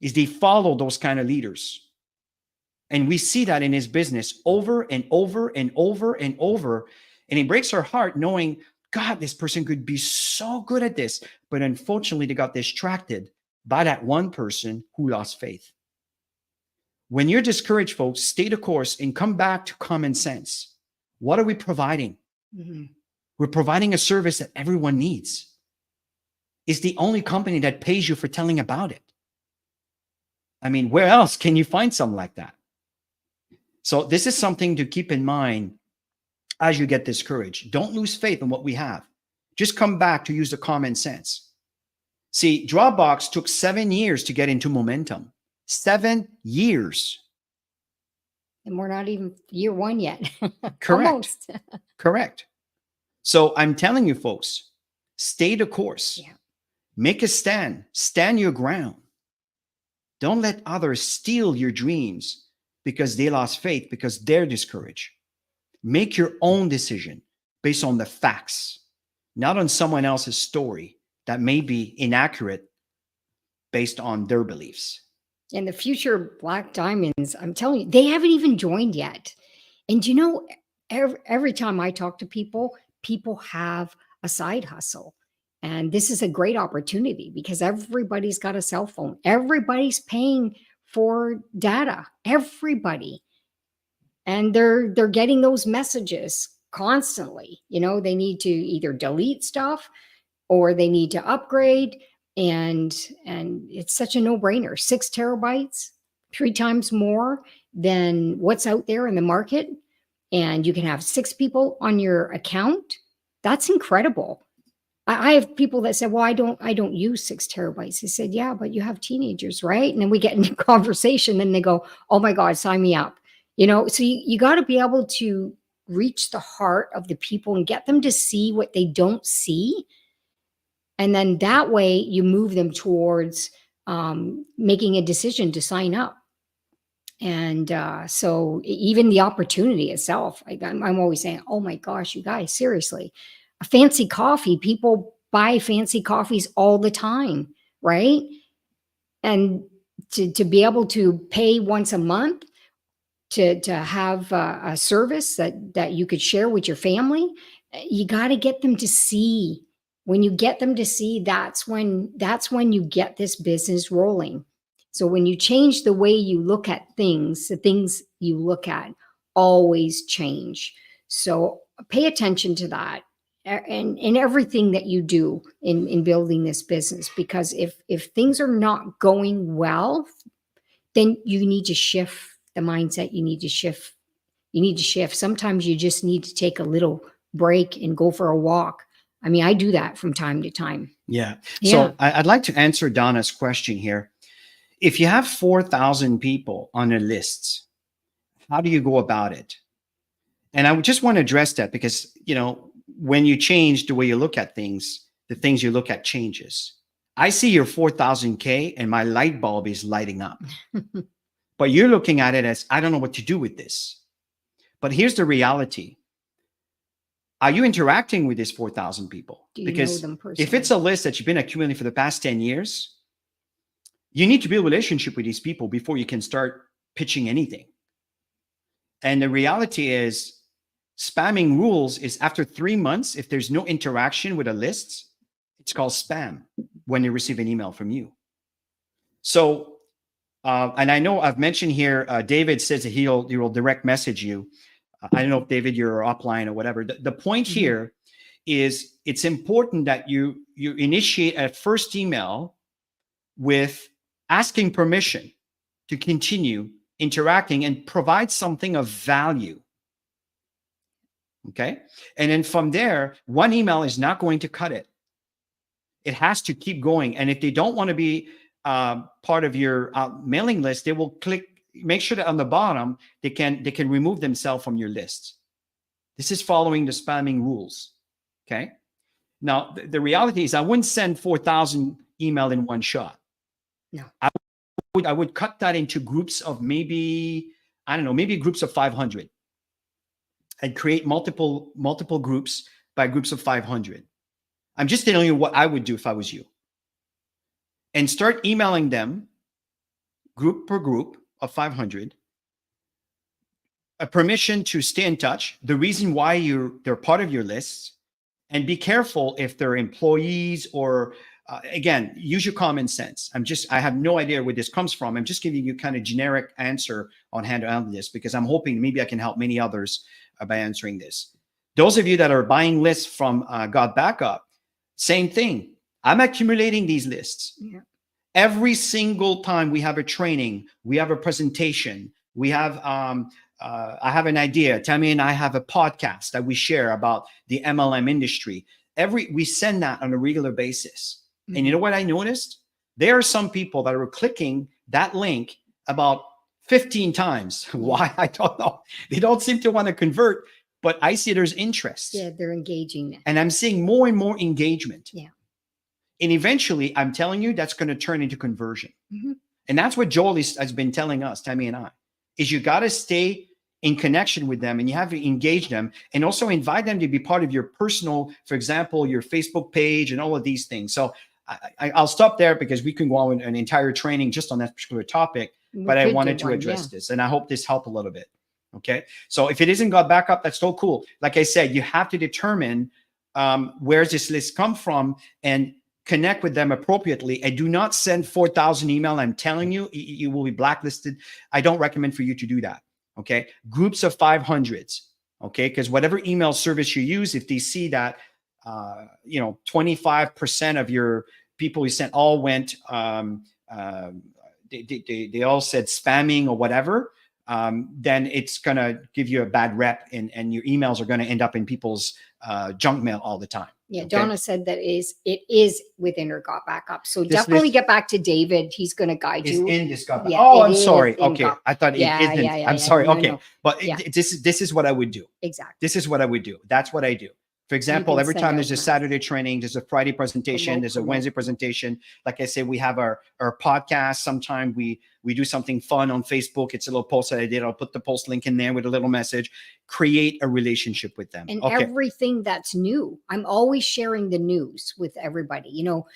is they follow those kind of leaders. And we see that in his business over and over and over and over. And it breaks our heart knowing, God, this person could be so good at this. But unfortunately, they got distracted by that one person who lost faith. When you're discouraged, folks, stay the course and come back to common sense. What are we providing? Mm-hmm. We're providing a service that everyone needs. It's the only company that pays you for telling about it. I mean, where else can you find something like that? So this is something to keep in mind as you get discouraged. Don't lose faith in what we have. Just come back to use the common sense. See, Dropbox took 7 years to get into momentum. 7 years. And we're not even year one yet. Correct. Almost. Correct. So I'm telling you, folks, stay the course. Yeah. Make a stand. Stand your ground. Don't let others steal your dreams because they lost faith, because they're discouraged. Make your own decision based on the facts, not on someone else's story that may be inaccurate based on their beliefs. And the future Black Diamonds, I'm telling you, they haven't even joined yet. And every time I talk to people have a side hustle. And this is a great opportunity because everybody's got a cell phone. Everybody's paying for data. Everybody. And they're getting those messages constantly. They need to either delete stuff or they need to upgrade. And it's such a no-brainer. 6 terabytes, 3 times more than what's out there in the market. And you can have 6 people on your account. That's incredible. I have people that said, well, I don't use 6 terabytes. I said, yeah, but you have teenagers, right? And then we get into conversation and they go, oh my God, sign me up. So you got to be able to reach the heart of the people and get them to see what they don't see. And then that way you move them towards making a decision to sign up. And so even the opportunity itself, I'm always saying, oh my gosh, you guys, seriously, a fancy coffee, people buy fancy coffees all the time, right? And to be able to pay once a month to have a service that you could share with your family, you got to get them to see. When you get them to see, that's when you get this business rolling. So when you change the way you look at things, the things you look at always change. So pay attention to that and in everything that you do in building this business, because if things are not going well, then you need to shift the mindset. You need to shift. Sometimes you just need to take a little break and go for a walk. I mean, I do that from time to time. Yeah. Yeah. So I'd like to answer Donna's question here. If you have 4,000 people on a list, how do you go about it? And I would just want to address that because, when you change the way you look at things, the things you look at changes. I see your 4,000K and my light bulb is lighting up. But you're looking at it as, I don't know what to do with this. But here's the reality. Are you interacting with these 4,000 people? Do you know them personally? If it's a list that you've been accumulating for the past 10 years, you need to build a relationship with these people before you can start pitching anything. And the reality is, spamming rules is after 3 months, if there's no interaction with a list, it's called spam when they receive an email from you. So, and I know I've mentioned here, David says that he will direct message you. I don't know if David, you're offline or whatever. The point here is it's important that you initiate a first email with asking permission to continue interacting and provide something of value. Okay. And then from there, one email is not going to cut it. It has to keep going. And if they don't want to be part of your mailing list, they will make sure that on the bottom, they can remove themselves from your list. This is following the spamming rules. Okay. Now, the reality is I wouldn't send 4,000 email in one shot. No. I would cut that into groups of maybe groups of 500. And create multiple groups by groups of 500. I'm just telling you what I would do if I was you. And start emailing them group per group of 500, a permission to stay in touch, the reason why they're part of your list, and be careful if they're employees or again, use your common sense. I have no idea where this comes from. I'm just giving you kind of generic answer on how to handle this because I'm hoping maybe I can help many others by answering this. Those of you that are buying lists from GotBackup, same thing. I'm accumulating these lists. Yeah. Every single time we have a training, we have a presentation, we have, I have an idea. Tammy and I have a podcast that we share about the MLM industry. We send that on a regular basis. Mm-hmm. And you know what I noticed? There are some people that are clicking that link about 15 times. Why? I don't know. They don't seem to want to convert, but I see there's interest. Yeah, they're engaging. And I'm seeing more and more engagement. Yeah. And eventually, I'm telling you, that's going to turn into conversion. Mm-hmm. And that's what Joel has been telling us, Tammy and I, is you got to stay in connection with them and you have to engage them and also invite them to be part of your personal, for example, your Facebook page and all of these things. So I'll stop there because we can go on an entire training just on that particular topic, but I wanted to address this and I hope this helped a little bit. Okay. So if it isn't GotBackup, that's so cool. Like I said, you have to determine where's this list come from and connect with them appropriately. And do not send 4,000 email. I'm telling you, you will be blacklisted. I don't recommend for you to do that. Okay. Groups of 500s. Okay. Because whatever email service you use, if they see that, 25% of your people you sent all went, they all said spamming or whatever, then it's going to give you a bad rep and your emails are going to end up in people's junk mail all the time. Yeah, Okay. Donna said that it is within her GotBackup. So This definitely list get back to David. He's going to guide is you. in this GotBackup. Yeah, Oh, it I'm is sorry. in Okay. Got. I thought it Yeah, isn't. yeah, yeah, I'm yeah. sorry. No, Okay. no. But Yeah, this is what I would do. exactly. This is what I would do. That's what I do. For example, can every send time out there's a mass. Saturday training, there's a Friday presentation, there's a Wednesday presentation. Like I said, we have our podcast. Sometimes we do something fun on Facebook. It's a little post that I did. I'll put the post link in there with a little message. Create a relationship with them. And Okay. everything that's new. I'm always sharing the news with everybody. You know,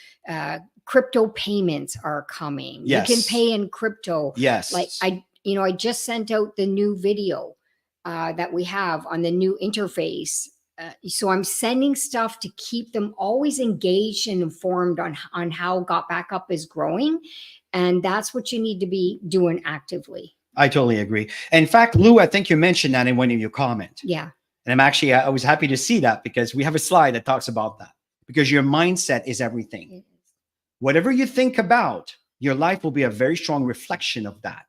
crypto payments are coming. Yes. You can pay in crypto. Yes. Like I just sent out the new video that we have on the new interface. So I'm sending stuff to keep them always engaged and informed on how GotBackup is growing. And that's what you need to be doing actively. I totally agree. In fact, Lou, I think you mentioned that in one of your comments. Yeah. And I was happy to see that because we have a slide that talks about that. Because your mindset is everything. Whatever you think about, your life will be a very strong reflection of that.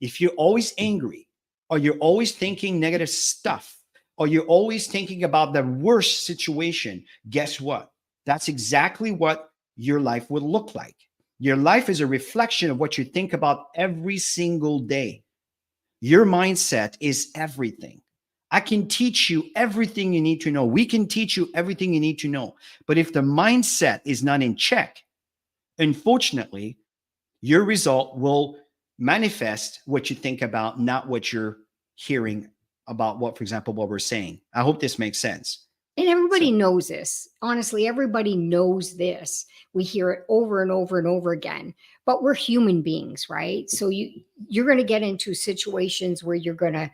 If you're always angry, or you're always thinking negative stuff, or you're always thinking about the worst situation, guess what? That's exactly what your life will look like. Your life is a reflection of what you think about every single day. Your mindset is everything. I can teach you everything you need to know. We can teach you everything you need to know. But if the mindset is not in check, unfortunately, your result will manifest what you think about, not what you're hearing about what, for example, what we're saying. I hope this makes sense. And everybody knows this. Honestly, everybody knows this. We hear it over and over and over again. But we're human beings, right? So you're going to get into situations where you're going to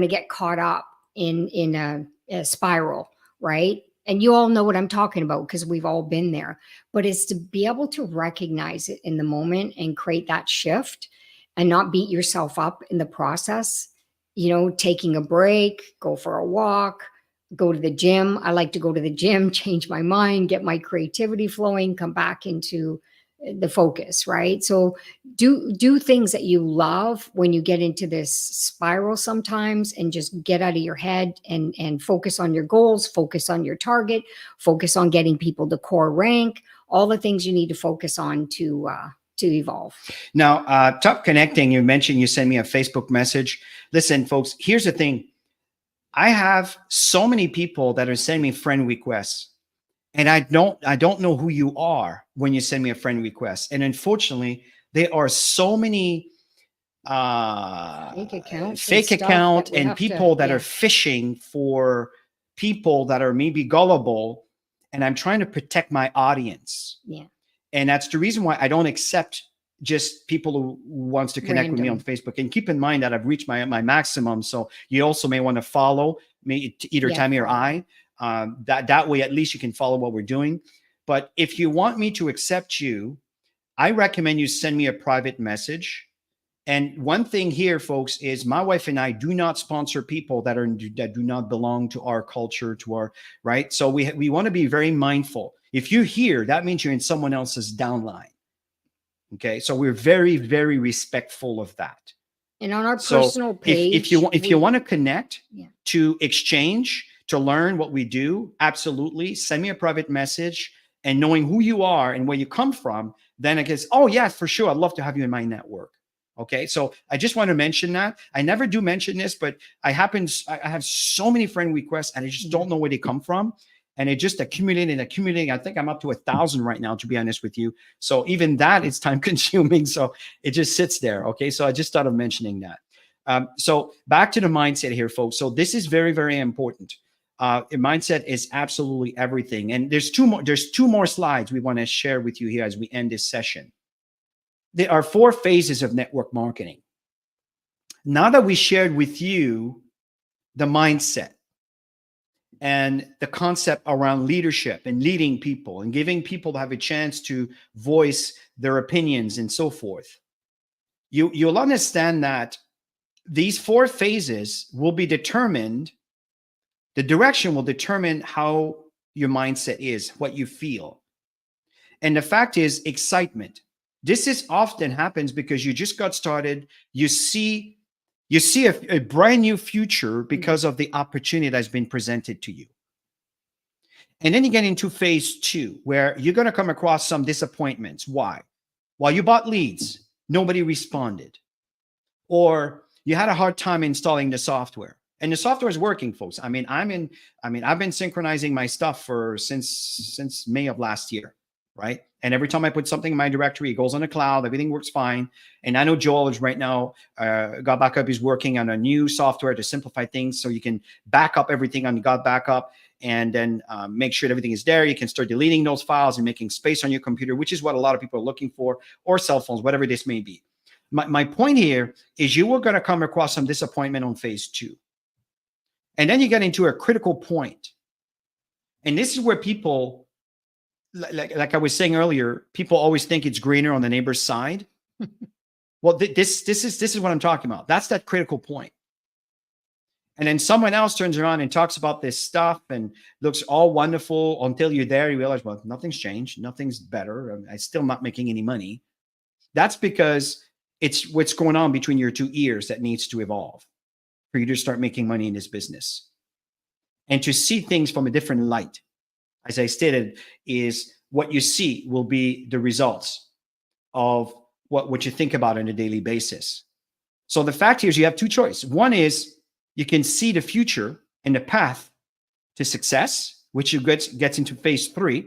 get caught up in a spiral, right? And you all know what I'm talking about because we've all been there. But it's to be able to recognize it in the moment and create that shift and not beat yourself up in the process. You know, taking a break, go for a walk, go to the gym. I like to go to the gym, change my mind, get my creativity flowing, come back into the focus, right? So do things that you love when you get into this spiral sometimes, and just get out of your head and focus on your goals, focus on your target, focus on getting people to core rank, all the things you need to focus on to evolve. Now, top connecting, you mentioned you sent me a Facebook message. Listen, folks, here's the thing. I have so many people that are sending me friend requests, and I don't know who you are when you send me a friend request. And unfortunately, there are so many fake account and people that are fishing for people that are maybe gullible, and I'm trying to protect my audience. Yeah. And that's the reason why I don't accept just people who wants to connect with me on Facebook. And keep in mind that I've reached my maximum. So you also may want to follow me, either Tammy or I. That way, at least you can follow what we're doing. But if you want me to accept you, I recommend you send me a private message. And one thing here, folks, is my wife and I do not sponsor people that do not belong to our culture, to our right. So we want to be very mindful. If you're here, that means you're in someone else's downline. Okay, so we're very, very respectful of that. And on our personal page, if you want to connect, to exchange, to learn what we do, absolutely send me a private message. And knowing who you are and where you come from, then I guess, oh yeah, for sure, I'd love to have you in my network. Okay, so I just want to mention that. I never do mention this, but I have so many friend requests, and I just don't know where they come from. And it just accumulating. I think I'm up to 1,000 right now, to be honest with you. So even that is time consuming. So it just sits there. Okay. So I just thought of mentioning that. So back to the mindset here, folks. So this is very, very important. Mindset is absolutely everything. And there's two more slides we want to share with you here as we end this session. There are 4 phases of network marketing. Now that we shared with you the mindset and the concept around leadership and leading people and giving people to have a chance to voice their opinions and so forth, you'll understand that these 4 phases will be determined. The direction will determine how your mindset is, what you feel. And the fact is, excitement. This is often happens because you just got started. You see a brand new future because of the opportunity that's been presented to you. And then you get into phase 2, where you're going to come across some disappointments. Why? While you bought leads, nobody responded. Or you had a hard time installing the software. And the software is working, folks. I've been synchronizing my stuff since May of last year, right? And every time I put something in my directory, it goes on the cloud, everything works fine. And I know Joel is right now, GotBackup is working on a new software to simplify things so you can back up everything on GotBackup and then make sure everything is there. You can start deleting those files and making space on your computer, which is what a lot of people are looking for, or cell phones, whatever this may be. My point here is you are going to come across some disappointment on phase 2. And then you get into a critical point. And this is where people, like I was saying earlier, people always think it's greener on the neighbor's side. Well, this is what I'm talking about. That's that critical point. And then someone else turns around and talks about this stuff and looks all wonderful until you're there. You realize, well, nothing's changed. Nothing's better. I'm still not making any money. That's because it's what's going on between your two ears that needs to evolve for you to start making money in this business. And to see things from a different light, as I stated, is what you see will be the results of what you think about on a daily basis. So the fact here is you have two choices. One is you can see the future and the path to success, which you gets into phase 3,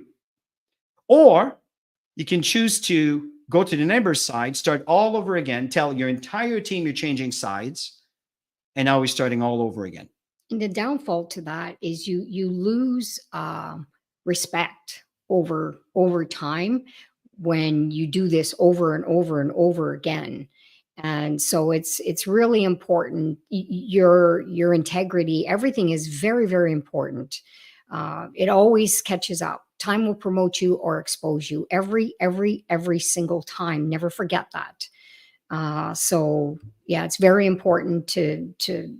or you can choose to go to the neighbor's side, start all over again, tell your entire team you're changing sides, and now we're starting all over again. And the downfall to that is you lose respect over time when you do this over and over and over again. And so it's really important. Your integrity, everything is very, very important. It always catches up. Time will promote you or expose you every single time. Never forget that. So yeah, it's very important to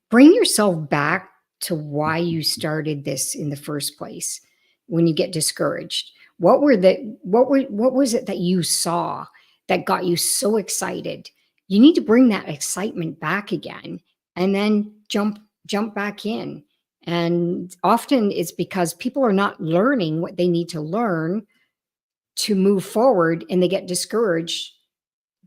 bring yourself back to why you started this in the first place. When you get discouraged, what was it that you saw that got you so excited? You need to bring that excitement back again and then jump back in. And often it's because people are not learning what they need to learn to move forward, and they get discouraged,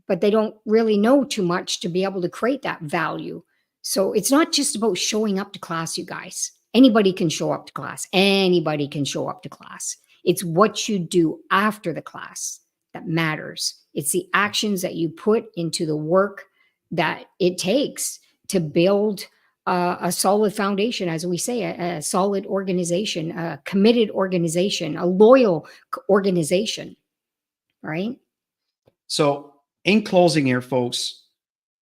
but they don't really know too much to be able to create that value. So it's not just about showing up to class, you guys. Anybody can show up to class. Anybody can show up to class. It's what you do after the class that matters. It's the actions that you put into the work that it takes to build a solid foundation, as we say, a solid organization, a committed organization, a loyal organization, right? So in closing here, folks,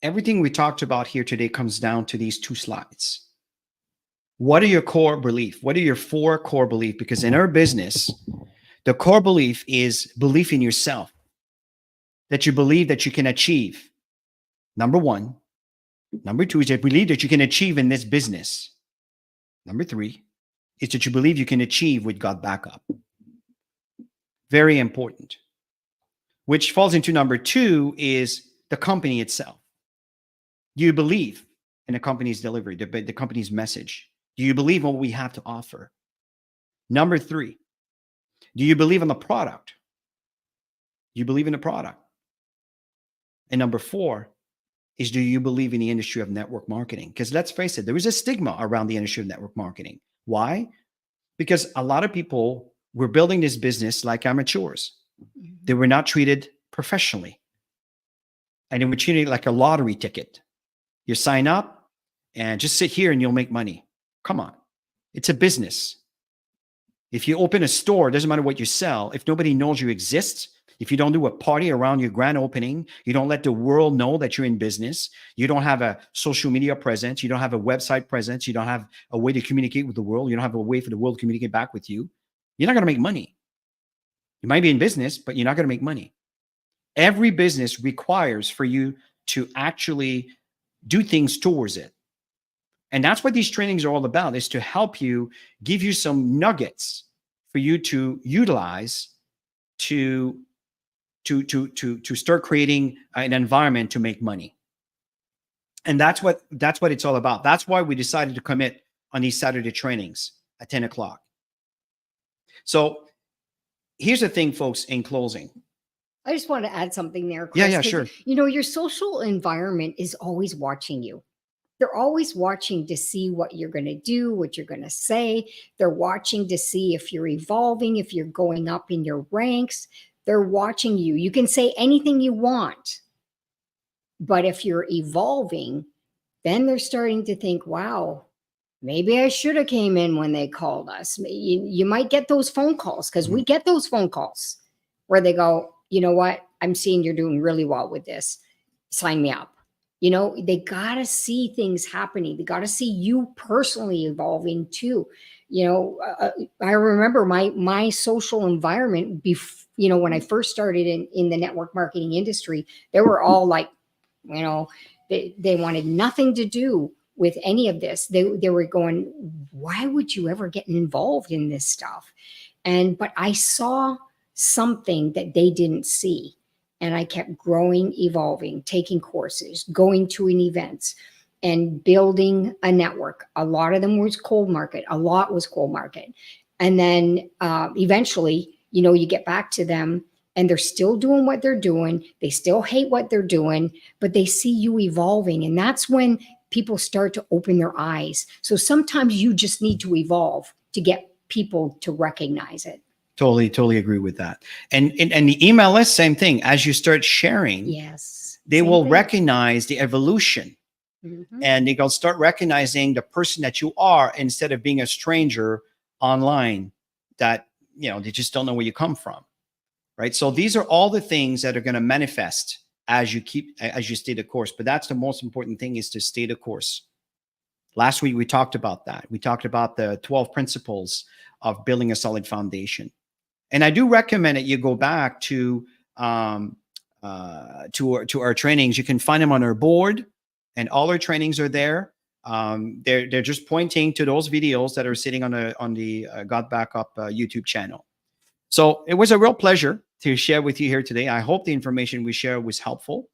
everything we talked about here today comes down to these 2 slides. What are your core beliefs? What are your 4 core beliefs? Because in our business, the core belief is belief in yourself, that you believe that you can achieve. Number 1. Number 2 is that you believe that you can achieve in this business. Number 3 is that you believe you can achieve with GotBackup. Very important. Which falls into number 2 is the company itself. Do you believe in the company's delivery, the company's message? Do you believe in what we have to offer? Number 3, do you believe in the product? Do you believe in the product? And number 4 is, do you believe in the industry of network marketing? Because let's face it, there is a stigma around the industry of network marketing. Why? Because a lot of people were building this business like amateurs. They were not treated professionally. And they were treated like a lottery ticket. You sign up and just sit here and you'll make money. Come on. It's a business. If you open a store, it doesn't matter what you sell. If nobody knows you exist, if you don't do a party around your grand opening, you don't let the world know that you're in business, you don't have a social media presence, you don't have a website presence, you don't have a way to communicate with the world, you don't have a way for the world to communicate back with you, you're not going to make money. You might be in business, but you're not going to make money. Every business requires for you to actually do things towards it. And that's what these trainings are all about, is to help you, give you some nuggets for you to utilize to start creating an environment to make money. And that's what it's all about. That's why we decided to commit on these Saturday trainings at 10 o'clock. So here's the thing, folks, in closing. I just want to add something there, Chris. Yeah, 'cause, sure. You know, your social environment is always watching you. They're always watching to see what you're going to do, what you're going to say. They're watching to see if you're evolving, if you're going up in your ranks. They're watching you. You can say anything you want, but if you're evolving, then they're starting to think, wow, maybe I should have came in when they called us. You might get those phone calls, because we get those phone calls where they go, you know what? I'm seeing you're doing really well with this. Sign me up. You know, they got to see things happening. They got to see you personally evolving too. You know, I remember my social environment you know, when I first started in the network marketing industry, they were all like, you know, they wanted nothing to do with any of this. They were going, why would you ever get involved in this stuff? But I saw something that they didn't see. And I kept growing, evolving, taking courses, going to an events, and building a network. A lot of them was cold market. A lot was cold market. And then eventually, you know, you get back to them and they're still doing what they're doing. They still hate what they're doing, but they see you evolving. And that's when people start to open their eyes. So sometimes you just need to evolve to get people to recognize it. Totally agree with that. And the email list, same thing. As you start sharing, yes, they will recognize the evolution. Mm-hmm. And they'll start recognizing the person that you are, instead of being a stranger online that, you know, they just don't know where you come from. Right. So these are all the things that are going to manifest as you stay the course. But that's the most important thing, is to stay the course. Last week, we talked about that. We talked about the 12 principles of building a solid foundation. And I do recommend that you go back to our trainings. You can find them on our board, and all our trainings are there. They're just pointing to those videos that are sitting on the GotBackup YouTube channel. So it was a real pleasure to share with you here today. I hope the information we shared was helpful.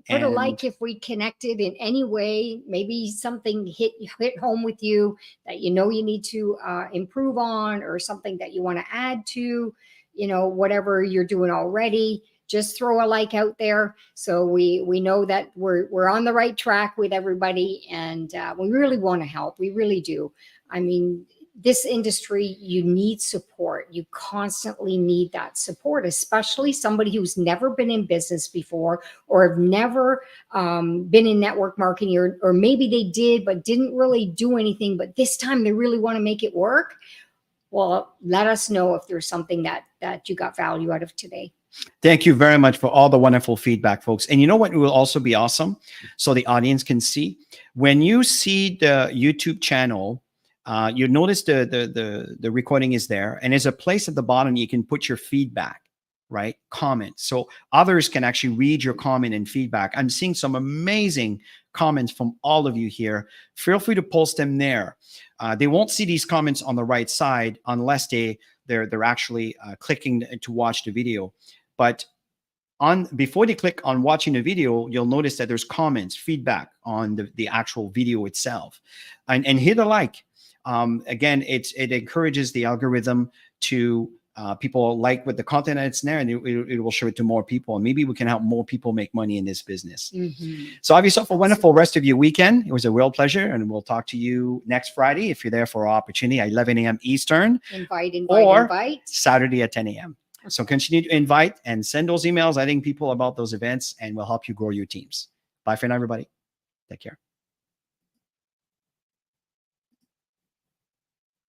Put a like if we connected in any way. Maybe something hit home with you that you know you need to improve on, or something that you want to add to, you know, whatever you're doing already. Just throw a like out there, so we know that we're on the right track with everybody, and we really want to help. We really do. I mean, this industry, you need support. You constantly need that support, especially somebody who's never been in business before, or have never been in network marketing, or maybe they did but didn't really do anything, but this time they really want to make it work. Well, let us know if there's something that you got value out of today. Thank you very much for all the wonderful feedback, folks. And you know what will also be awesome, so the audience can see? When you see the YouTube channel, you notice the recording is there, and there's a place at the bottom you can put your feedback, right? Comments. So others can actually read your comment and feedback. I'm seeing some amazing comments from all of you here. Feel free to post them there. They won't see these comments on the right side unless they're actually clicking to watch the video. But before they click on watching the video, you'll notice that there's comments, feedback on the actual video itself, and hit a like. Again, it encourages the algorithm to people like with the content that's there, and it will show it to more people, and maybe we can help more people make money in this business. Mm-hmm. So have yourself a wonderful rest of your weekend. It was a real pleasure, and we'll talk to you next Friday if you're there for our opportunity at 11 a.m. Eastern, invite Saturday at 10 a.m. So continue to invite and send those emails, letting people about those events, and we'll help you grow your teams. Bye for now, everybody. Take care.